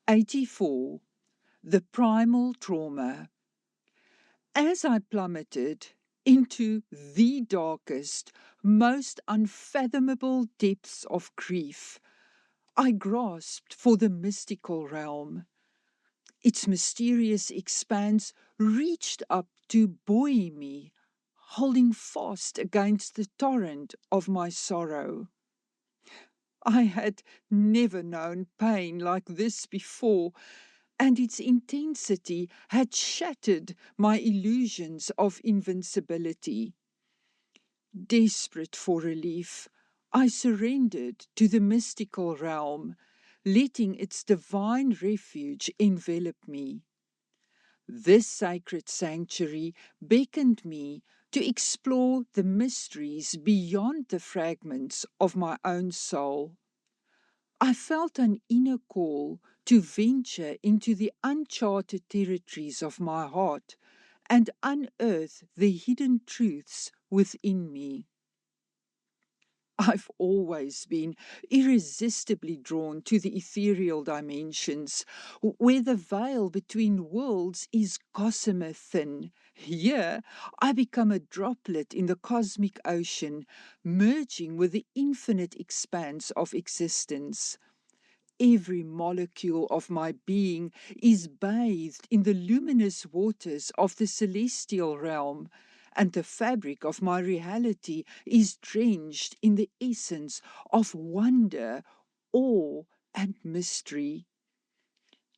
84. The Primal Trauma. As I plummeted into the darkest, most unfathomable depths of grief, I grasped for the mystical realm. Its mysterious expanse reached up to buoy me, holding fast against the torrent of my sorrow. I had never known pain like this before, and its intensity had shattered my illusions of invincibility. Desperate for relief, I surrendered to the mystical realm, letting its divine refuge envelop me. This sacred sanctuary beckoned me to explore the mysteries beyond the fragments of my own soul. I felt an inner call to venture into the uncharted territories of my heart and unearth the hidden truths within me. I've always been irresistibly drawn to the ethereal dimensions, where the veil between worlds is gossamer thin. Here, I become a droplet in the cosmic ocean, merging with the infinite expanse of existence. Every molecule of my being is bathed in the luminous waters of the celestial realm, and the fabric of my reality is drenched in the essence of wonder, awe, and mystery.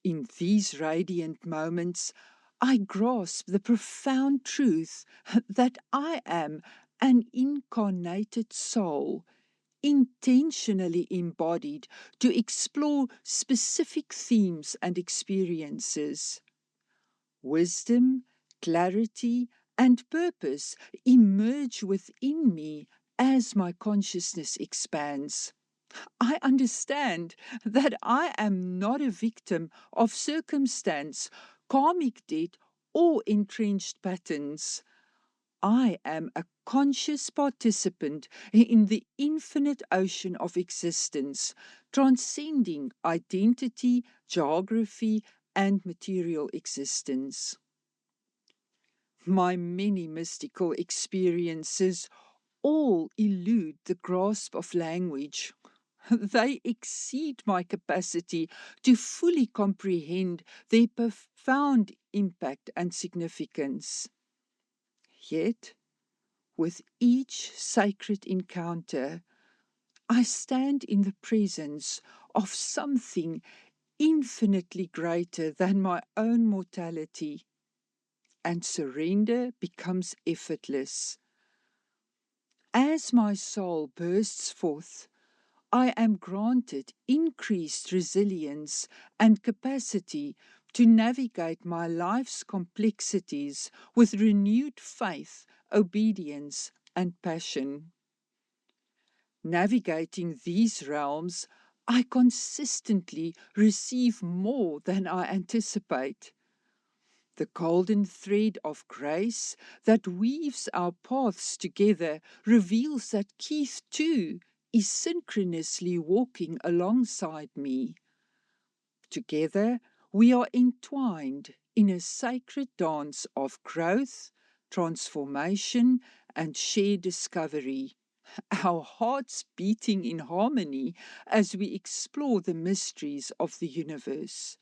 In these radiant moments, I grasp the profound truth that I am an incarnated soul, intentionally embodied to explore specific themes and experiences. Wisdom, clarity, and purpose emerge within me as my consciousness expands. I understand that I am not a victim of circumstance, karmic debt, or entrenched patterns. I am a conscious participant in the infinite ocean of existence, transcending identity, geography, and material existence. My many mystical experiences all elude the grasp of language. They exceed my capacity to fully comprehend their profound impact and significance. Yet, with each sacred encounter, I stand in the presence of something infinitely greater than my own mortality, and surrender becomes effortless. As my soul bursts forth, I am granted increased resilience and capacity to navigate my life's complexities with renewed faith, obedience, and passion. Navigating these realms, I consistently receive more than I anticipate. The golden thread of grace that weaves our paths together reveals that Keith, too, is synchronously walking alongside me. Together, we are entwined in a sacred dance of growth, transformation, and shared discovery, our hearts beating in harmony as we explore the mysteries of the universe.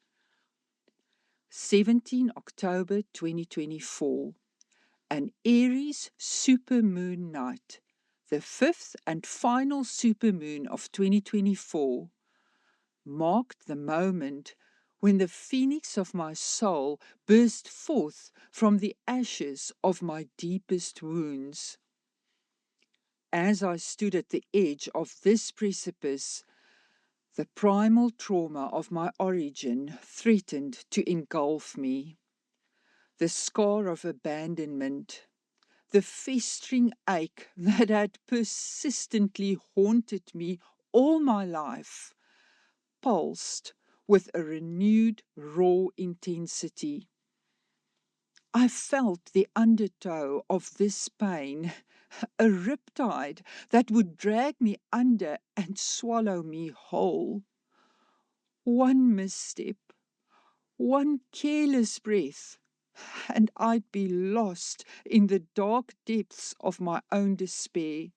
17 October 2024, an Aries supermoon night, the fifth and final supermoon of 2024, marked the moment when the phoenix of my soul burst forth from the ashes of my deepest wounds. As I stood at the edge of this precipice, the primal trauma of my origin threatened to engulf me. The scar of abandonment, the festering ache that had persistently haunted me all my life, pulsed with a renewed raw intensity. I felt the undertow of this pain, a riptide that would drag me under and swallow me whole. One misstep, One careless breath, and I'd be lost in the dark depths of my own despair.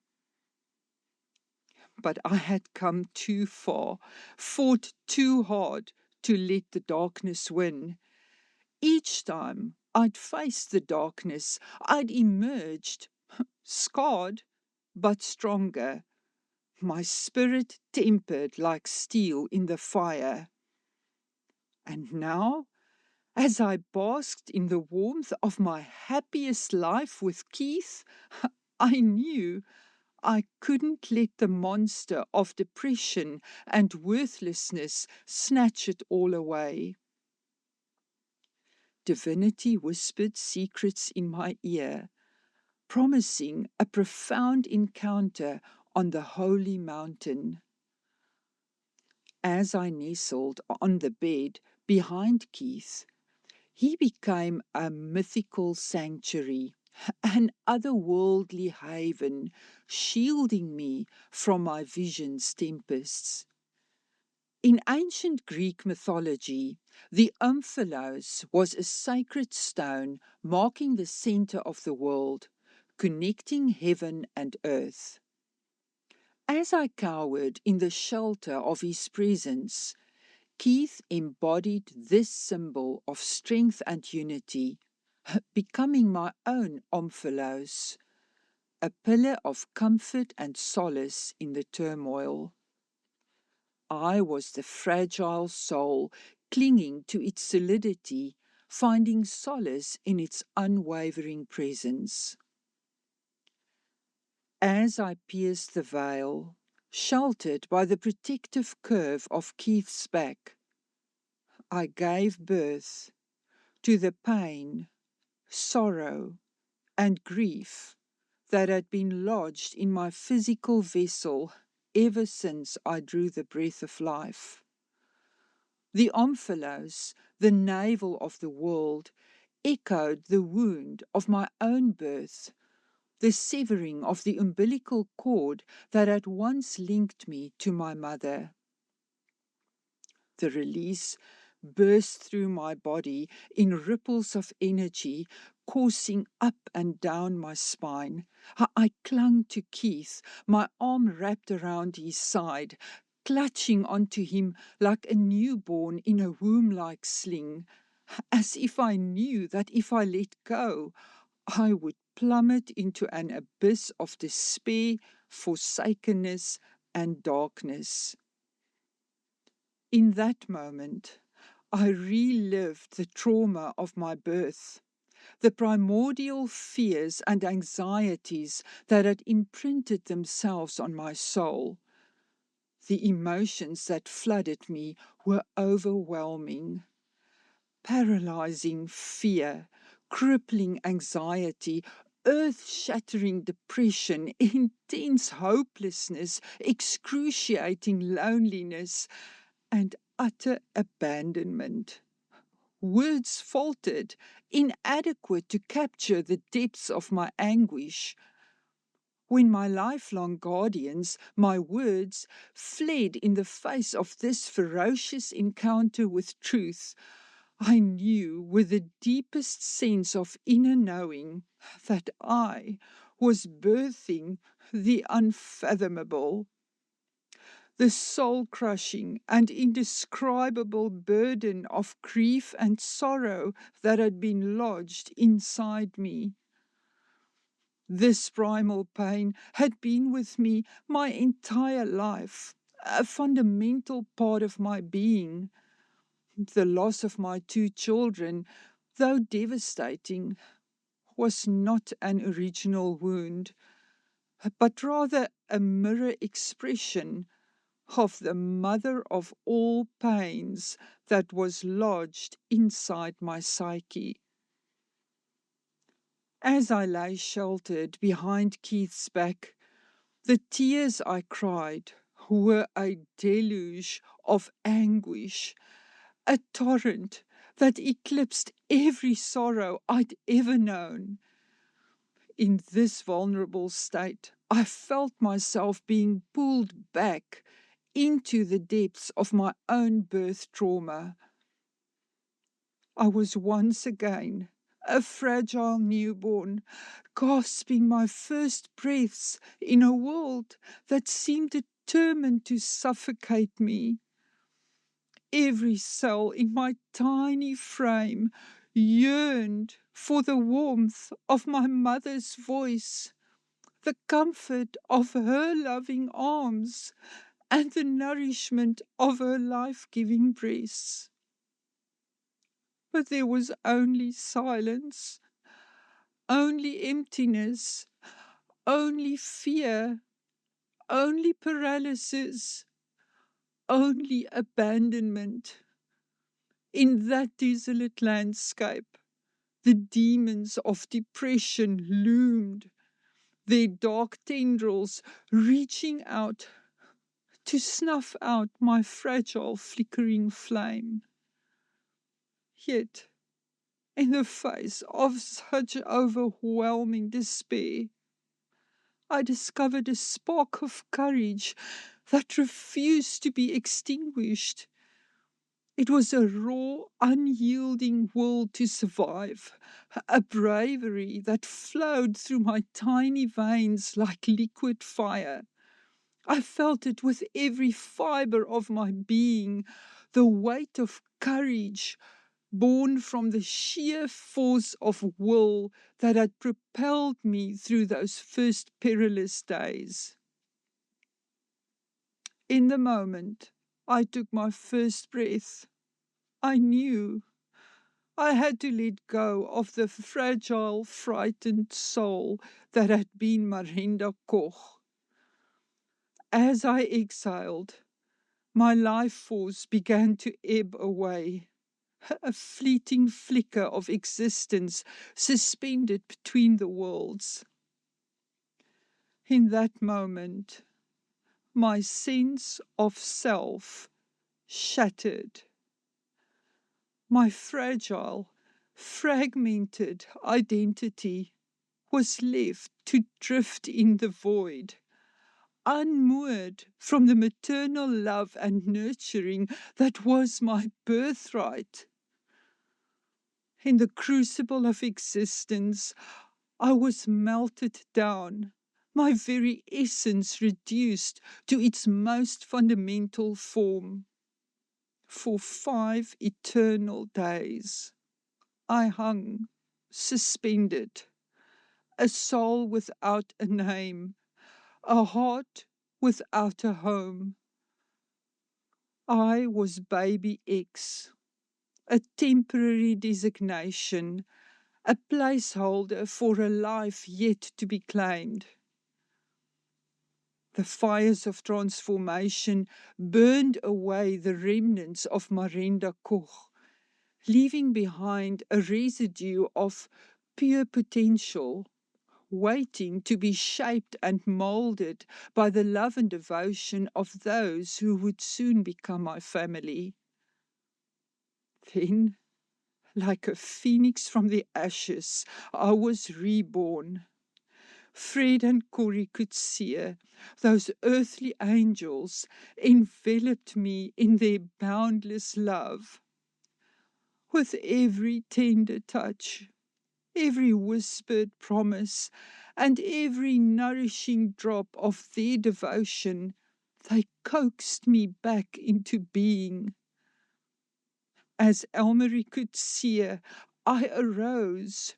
But I had come too far, fought too hard to let the darkness win. Each time I'd faced the darkness, I'd emerged, scarred, but stronger, my spirit tempered like steel in the fire. And now, as I basked in the warmth of my happiest life with Keith, I knew I couldn't let the monster of depression and worthlessness snatch it all away. Divinity whispered secrets in my ear, promising a profound encounter on the holy mountain. As I nestled on the bed behind Keith, he became a mythical sanctuary, an otherworldly haven, shielding me from my vision's tempests. In ancient Greek mythology, the omphalos was a sacred stone marking the center of the world, connecting heaven and earth. As I cowered in the shelter of his presence, Keith embodied this symbol of strength and unity, becoming my own omphalos, a pillar of comfort and solace in the turmoil. I was the fragile soul clinging to its solidity, finding solace in its unwavering presence. As I pierced the veil, sheltered by the protective curve of Keith's back, I gave birth to the pain, sorrow, and grief that had been lodged in my physical vessel ever since I drew the breath of life. The omphalos, the navel of the world, echoed the wound of my own birth, the severing of the umbilical cord that had once linked me to my mother. The release burst through my body in ripples of energy, coursing up and down my spine. I clung to Keith, my arm wrapped around his side, clutching onto him like a newborn in a womb-like sling, as if I knew that if I let go, I would plummet into an abyss of despair, forsakenness, and darkness. In that moment, I relived the trauma of my birth, the primordial fears and anxieties that had imprinted themselves on my soul. The emotions that flooded me were overwhelming. Paralyzing fear, crippling anxiety, earth-shattering depression, intense hopelessness, excruciating loneliness, and utter abandonment. Words faltered, inadequate to capture the depths of my anguish. When my lifelong guardians, my words, fled in the face of this ferocious encounter with truth, I knew with the deepest sense of inner knowing that I was birthing the unfathomable. The soul-crushing and indescribable burden of grief and sorrow that had been lodged inside me. This primal pain had been with me my entire life, a fundamental part of my being. The loss of my two children, though devastating, was not an original wound, but rather a mirror expression of the mother of all pains that was lodged inside my psyche. As I lay sheltered behind Keith's back, the tears I cried were a deluge of anguish, a torrent that eclipsed every sorrow I'd ever known. In this vulnerable state, I felt myself being pulled back into the depths of my own birth trauma. I was once again a fragile newborn, gasping my first breaths in a world that seemed determined to suffocate me. Every cell in my tiny frame yearned for the warmth of my mother's voice, the comfort of her loving arms, and the nourishment of her life-giving breasts. But there was only silence, only emptiness, only fear, only paralysis, only abandonment. In that desolate landscape, the demons of depression loomed, their dark tendrils reaching out to snuff out my fragile, flickering flame. Yet, in the face of such overwhelming despair, I discovered a spark of courage that refused to be extinguished. It was a raw, unyielding will to survive, a bravery that flowed through my tiny veins like liquid fire. I felt it with every fiber of my being, the weight of courage born from the sheer force of will that had propelled me through those first perilous days. In the moment I took my first breath, I knew I had to let go of the fragile, frightened soul that had been Marinda Koch. As I exhaled, my life force began to ebb away, a fleeting flicker of existence suspended between the worlds. In that moment, my sense of self shattered. My fragile, fragmented identity was left to drift in the void, unmoored from the maternal love and nurturing that was my birthright. In the crucible of existence, I was melted down, my very essence reduced to its most fundamental form. For 5 eternal days, I hung, suspended, a soul without a name, a heart without a home. I was Baby X, a temporary designation, a placeholder for a life yet to be claimed. The fires of transformation burned away the remnants of Marinda Koch, leaving behind a residue of pure potential, waiting to be shaped and molded by the love and devotion of those who would soon become my family. Then, like a phoenix from the ashes, I was reborn. Fred and Corrie Coetzee, those earthly angels, enveloped me in their boundless love. With every tender touch, every whispered promise, and every nourishing drop of their devotion, they coaxed me back into being. As Elmarie Coetzee, I arose,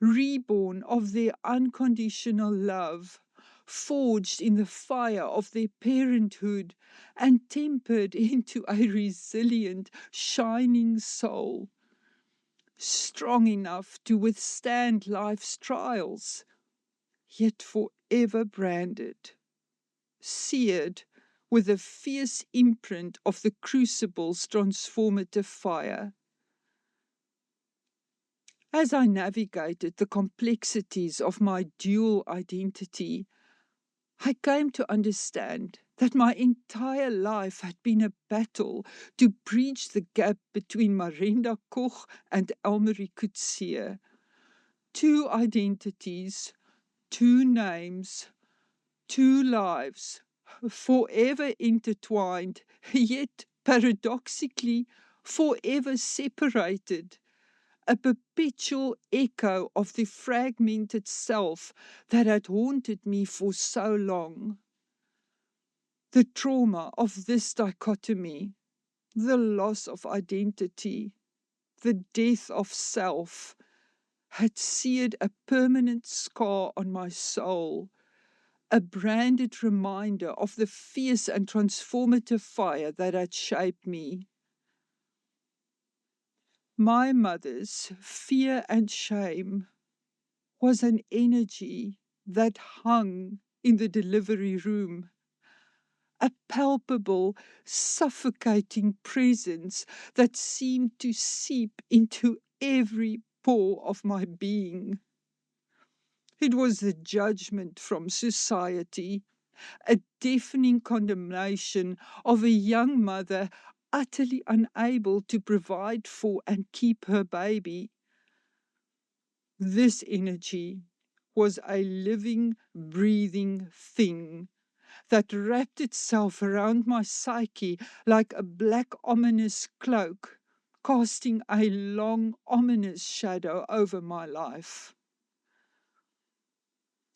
reborn of their unconditional love, forged in the fire of their parenthood, and tempered into a resilient, shining soul, strong enough to withstand life's trials, yet forever branded, seared with the fierce imprint of the crucible's transformative fire. As I navigated the complexities of my dual identity, I came to understand that my entire life had been a battle to bridge the gap between Marinda Koch and Elmarie Coetzee. 2 identities, 2 names, 2 lives, forever intertwined, yet paradoxically forever separated, a perpetual echo of the fragmented self that had haunted me for so long. The trauma of this dichotomy, the loss of identity, the death of self, had seared a permanent scar on my soul, a branded reminder of the fierce and transformative fire that had shaped me. My mother's fear and shame was an energy that hung in the delivery room, a palpable, suffocating presence that seemed to seep into every pore of my being. It was the judgment from society, a deafening condemnation of a young mother utterly unable to provide for and keep her baby. This energy was a living, breathing thing that wrapped itself around my psyche like a black, ominous cloak, casting a long, ominous shadow over my life.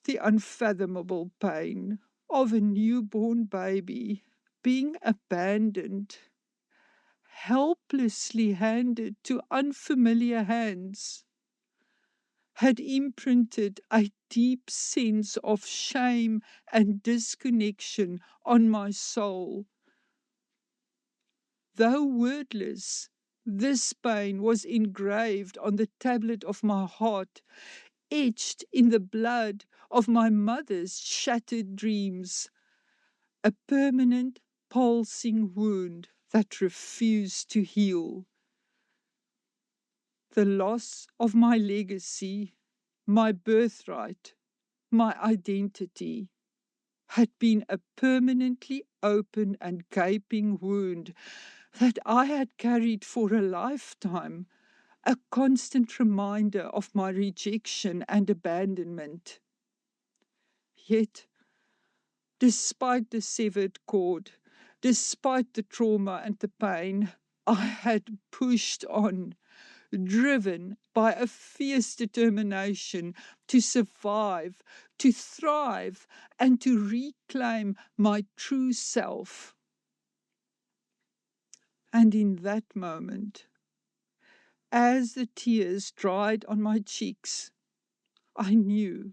The unfathomable pain of a newborn baby being abandoned, helplessly handed to unfamiliar hands, had imprinted a deep sense of shame and disconnection on my soul. Though wordless, this pain was engraved on the tablet of my heart, etched in the blood of my mother's shattered dreams, a permanent pulsing wound that refused to heal. The loss of my legacy, my birthright, my identity, had been a permanently open and gaping wound that I had carried for a lifetime, a constant reminder of my rejection and abandonment. Yet, despite the severed cord, despite the trauma and the pain, I had pushed on, driven by a fierce determination to survive, to thrive, and to reclaim my true self. And in that moment, as the tears dried on my cheeks, I knew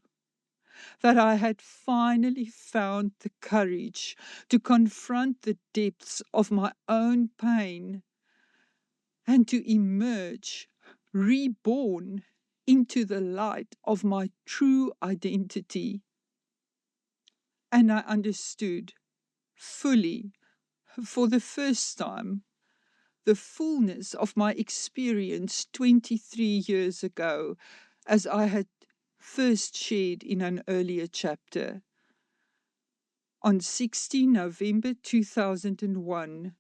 that I had finally found the courage to confront the depths of my own pain and to emerge reborn into the light of my true identity. And I understood fully, for the first time, the fullness of my experience 23 years ago, as I had first shared in an earlier chapter. On 16 November 2001,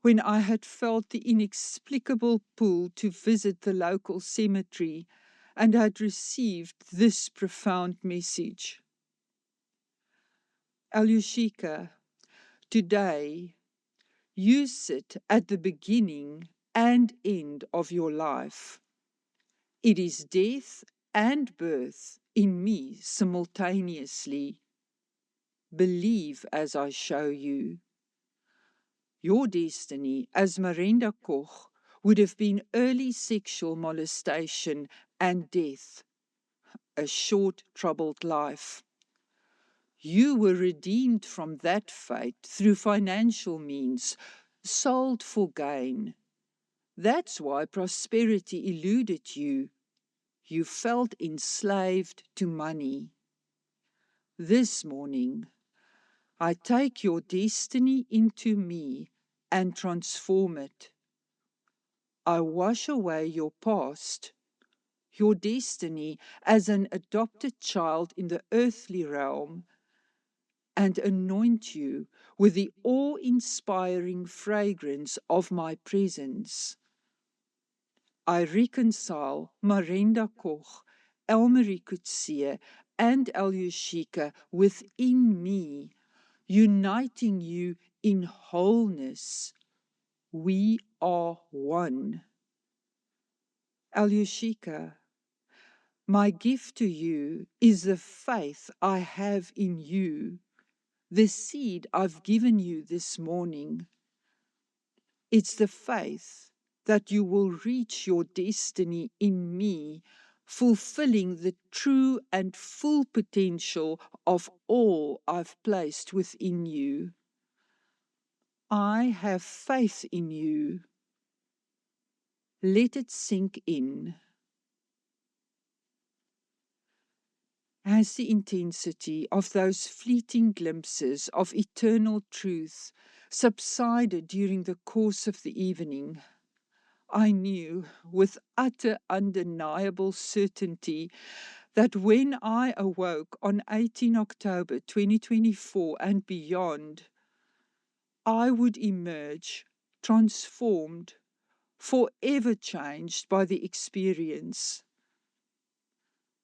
when I had felt the inexplicable pull to visit the local cemetery and had received this profound message. Alyosika, today you sit at the beginning and end of your life. It is death and birth in me simultaneously. Believe as I show you. Your destiny as Marenda Koch would have been early sexual molestation and death, a short, troubled life. You were redeemed from that fate through financial means, sold for gain. That's why prosperity eluded you. You felt enslaved to money. This morning, I take your destiny into me and transform it. I wash away your past, your destiny as an adopted child in the earthly realm, and anoint you with the awe-inspiring fragrance of my presence. I reconcile Marenda Koch, Elmarie Coetzee, and Alyosika within me, uniting you in wholeness. We are one. Alyosika, my gift to you is the faith I have in you, the seed I've given you this morning. It's the faith that you will reach your destiny in me, fulfilling the true and full potential of all I've placed within you. I have faith in you. Let it sink in. As the intensity of those fleeting glimpses of eternal truth subsided during the course of the evening, I knew with utter undeniable certainty that when I awoke on 18 October 2024 and beyond, I would emerge transformed, forever changed by the experience.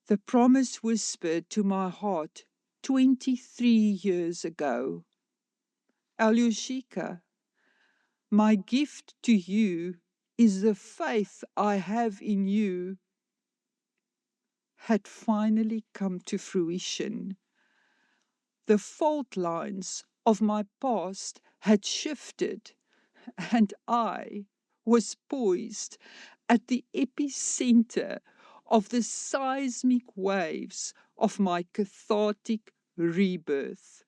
The promise whispered to my heart 23 years ago, Alyosika, my gift to you is the faith I have in you, had finally come to fruition. The fault lines of my past had shifted, and I was poised at the epicenter of the seismic waves of my cathartic rebirth.